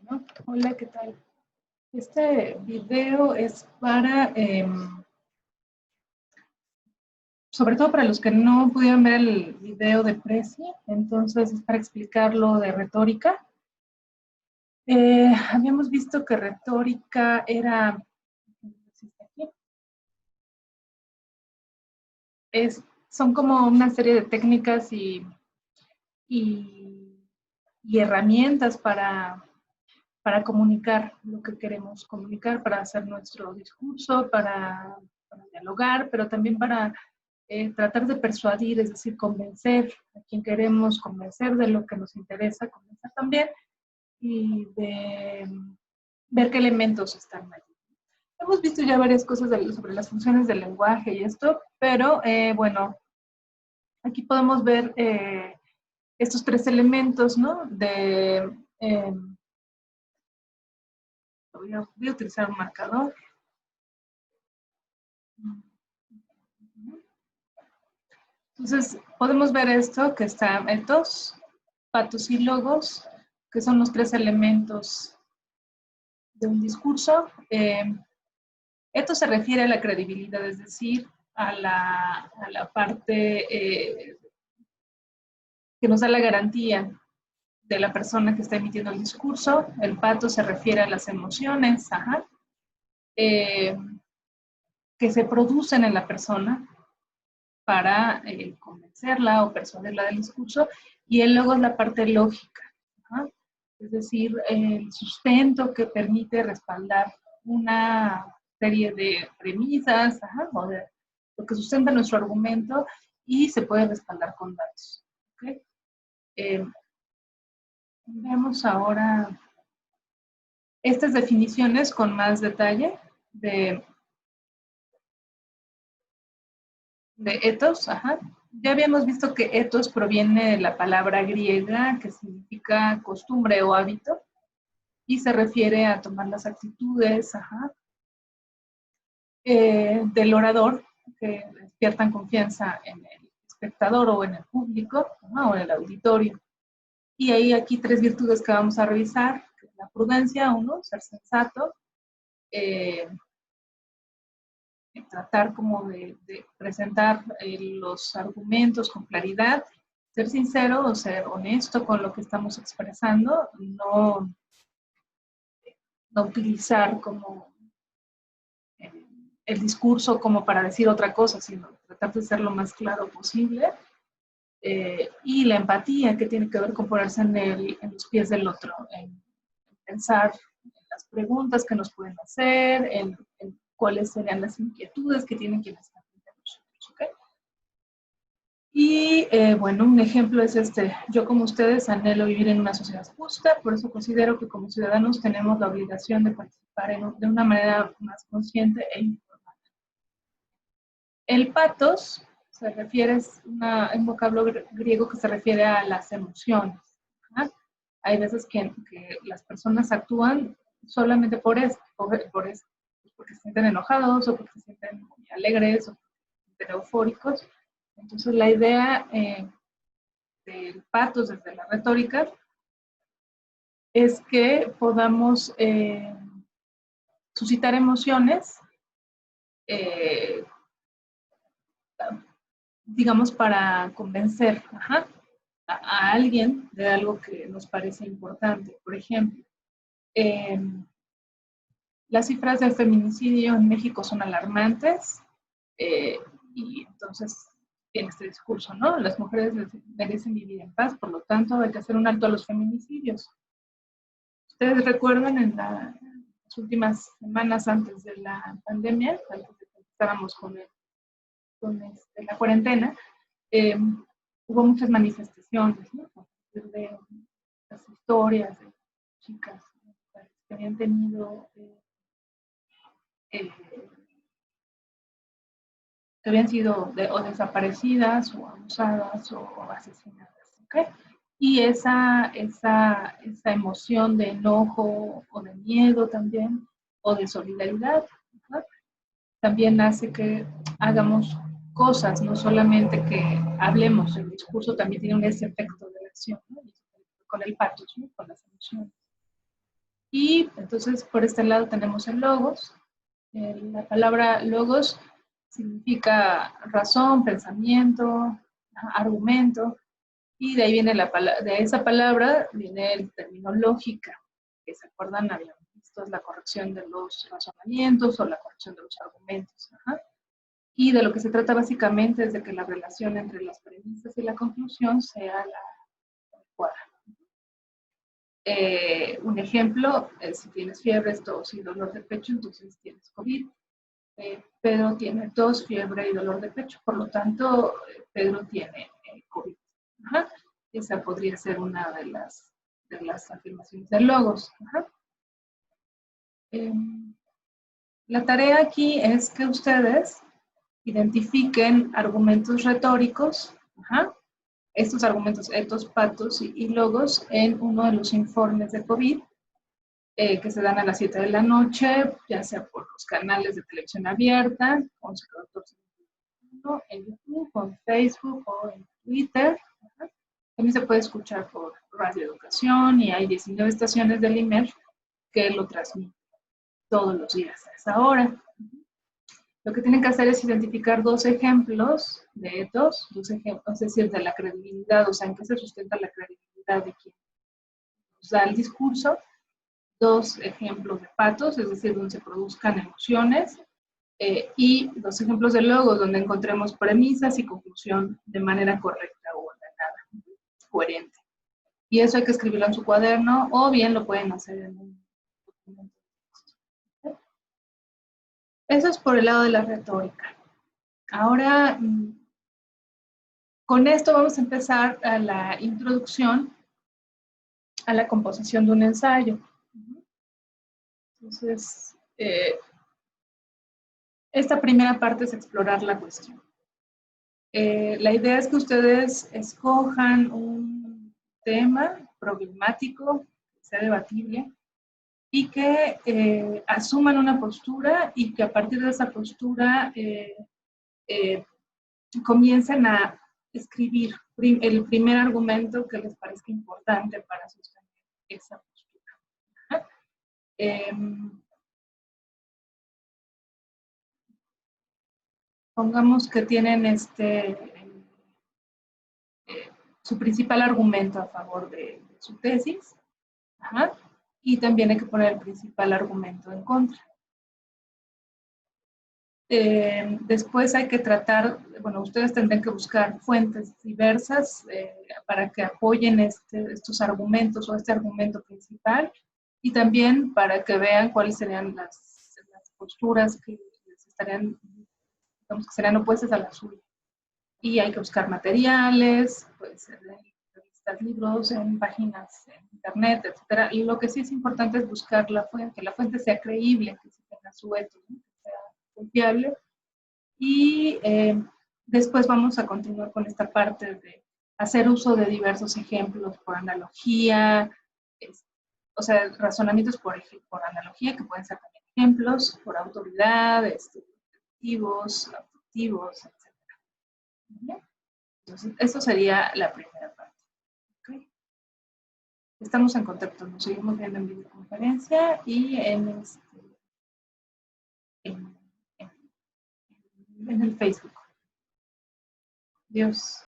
Bueno, hola, ¿qué tal? Este video es para, sobre todo para los que no pudieron ver el video de Prezi, entonces es para explicar lo de retórica. Habíamos visto que retórica era, son como una serie de técnicas y herramientas para comunicar lo que queremos comunicar, para hacer nuestro discurso, para dialogar, pero también para tratar de persuadir, es decir, convencer a quien queremos convencer de lo que nos interesa convencer también y de ver qué elementos están allí. Hemos visto ya varias cosas sobre las funciones del lenguaje y esto, pero bueno, aquí podemos ver estos tres elementos, ¿no? Voy a utilizar un marcador. Entonces, podemos ver esto, que está etos, patos y logos, que son los tres elementos de un discurso. Esto se refiere a la credibilidad, es decir, a la parte que nos da la garantía de la persona que está emitiendo el discurso. El pato se refiere a las emociones, que se producen en la persona para convencerla o persuadirla del discurso, y el logo es la parte lógica, es decir, el sustento que permite respaldar una serie de premisas, o de lo que sustenta nuestro argumento, y se puede respaldar con datos. ¿Okay? Veamos ahora estas definiciones con más detalle de ethos. Ya habíamos visto que ethos proviene de la palabra griega que significa costumbre o hábito y se refiere a tomar las actitudes del orador que despiertan confianza en el espectador o en el público, o en el auditorio. Y hay aquí tres virtudes que vamos a revisar: la prudencia, ser sensato, tratar como de presentar los argumentos con claridad, ser sincero o ser honesto con lo que estamos expresando, no utilizar como el discurso como para decir otra cosa, sino tratar de ser lo más claro posible. Y la empatía, que tiene que ver con ponerse en los pies del otro, en pensar en las preguntas que nos pueden hacer, en cuáles serían las inquietudes que tienen quienes están frente a nosotros. ¿Okay? Y bueno, un ejemplo es este: yo como ustedes anhelo vivir en una sociedad justa, por eso considero que como ciudadanos tenemos la obligación de participar de una manera más consciente e informada. El patos se refiere, es un vocablo griego que se refiere a las emociones. Hay veces que las personas actúan solamente porque se sienten enojados o porque se sienten muy alegres o porque se sienten eufóricos. Entonces la idea del patos desde la retórica es que podamos suscitar emociones, digamos, para convencer a alguien de algo que nos parece importante. Por ejemplo, las cifras del feminicidio en México son alarmantes, y entonces tiene este discurso, ¿no? Las mujeres merecen vivir en paz, por lo tanto hay que hacer un alto a los feminicidios. Ustedes recuerdan en las últimas semanas antes de la pandemia, antes de que estábamos con la cuarentena, hubo muchas manifestaciones, ¿no? De las historias de chicas que habían tenido, que habían sido o desaparecidas o abusadas o asesinadas. ¿Okay? Y esa emoción de enojo o de miedo también, o de solidaridad, ¿no? También hace que hagamos cosas, no solamente que hablemos. El discurso también tiene ese efecto de acción, ¿no? Con el patos, ¿no? Con las emociones. Y entonces por este lado tenemos el logos. La palabra logos significa razón, pensamiento, argumento, y de ahí viene de esa palabra viene el término lógica, que se acuerdan, habíamos visto, es la corrección de los razonamientos o la corrección de los argumentos. Y de lo que se trata básicamente es de que la relación entre las premisas y la conclusión sea la adecuada. Un ejemplo, si tienes fiebre, tos y dolor de pecho, entonces tienes COVID. Pedro tiene tos, fiebre y dolor de pecho, por lo tanto, Pedro tiene COVID. Ajá. Esa podría ser una de las afirmaciones de logos. La tarea aquí es que ustedes identifiquen argumentos retóricos, estos argumentos etos, patos y logos en uno de los informes de COVID que se dan a las 7 de la noche, ya sea por los canales de televisión abierta, 11.14 en YouTube, o en Facebook o en Twitter. También se puede escuchar por Radio Educación y hay 19 estaciones del IMER que lo transmiten todos los días a esa hora. Lo que tienen que hacer es identificar dos ejemplos de etos, es decir, de la credibilidad, o sea, en qué se sustenta la credibilidad de quien nos da el discurso. Dos ejemplos de patos, es decir, donde se produzcan emociones, y dos ejemplos de logos, donde encontremos premisas y conclusión de manera correcta o ordenada, coherente. Y eso hay que escribirlo en su cuaderno, o bien lo pueden hacer en un documento. Eso es por el lado de la retórica. Ahora, con esto vamos a empezar a la introducción a la composición de un ensayo. Entonces, esta primera parte es explorar la cuestión. La idea es que ustedes escojan un tema problemático, que sea debatible, y que asuman una postura y que a partir de esa postura comiencen a escribir el primer argumento que les parezca importante para sostener esa postura. Pongamos que tienen su principal argumento a favor de su tesis, y también hay que poner el principal argumento en contra. Después hay que tratar, bueno, ustedes tendrán que buscar fuentes diversas para que apoyen estos argumentos o este argumento principal, y también para que vean cuáles serían las posturas que estarían, digamos, que serían opuestas a la suya. Y hay que buscar materiales, puede ser revistas, libros, en páginas en internet, etc. Y lo que sí es importante es buscar la fuente, que la fuente sea creíble, que se tenga su etos, ¿no? Que sea confiable. Y después vamos a continuar con esta parte de hacer uso de diversos ejemplos por analogía, o sea, razonamientos por analogía, que pueden ser también ejemplos, por autoridad, objetivos, afectivos, etc. Entonces, eso sería la primera parte. ¿Okay? Estamos en contacto, nos seguimos viendo en videoconferencia y en el Facebook. Adiós.